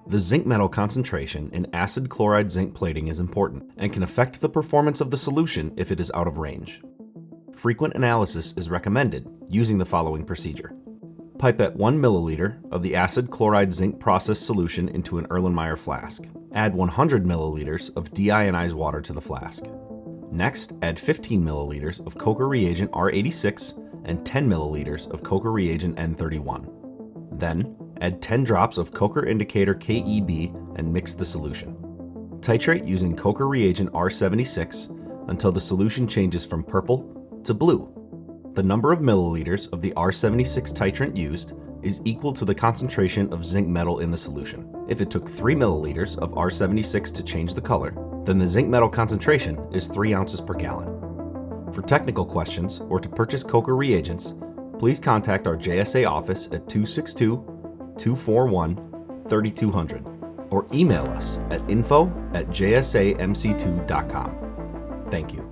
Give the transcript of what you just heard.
The zinc metal concentration in acid chloride zinc plating is important and can affect the performance of the solution if it is out of range. Frequent analysis is recommended using the following procedure. Pipette 1 milliliter of the acid chloride zinc process solution into an Erlenmeyer flask. Add 100 milliliters of deionized water to the flask. Next, add 15 milliliters of Kocher reagent R86 and 10 milliliters of Kocher reagent N31. Then, add 10 drops of Kocher indicator KEB and mix the solution. Titrate using Kocher reagent R76 until the solution changes from purple to blue. The number of milliliters of the R76 titrant used is equal to the concentration of zinc metal in the solution. If it took 3 milliliters of R76 to change the color, then the zinc metal concentration is 3 ounces per gallon. For technical questions or to purchase Kocher reagents, please contact our JSA office at 262-241-3200 or email us at info@jsamc2.com. Thank you.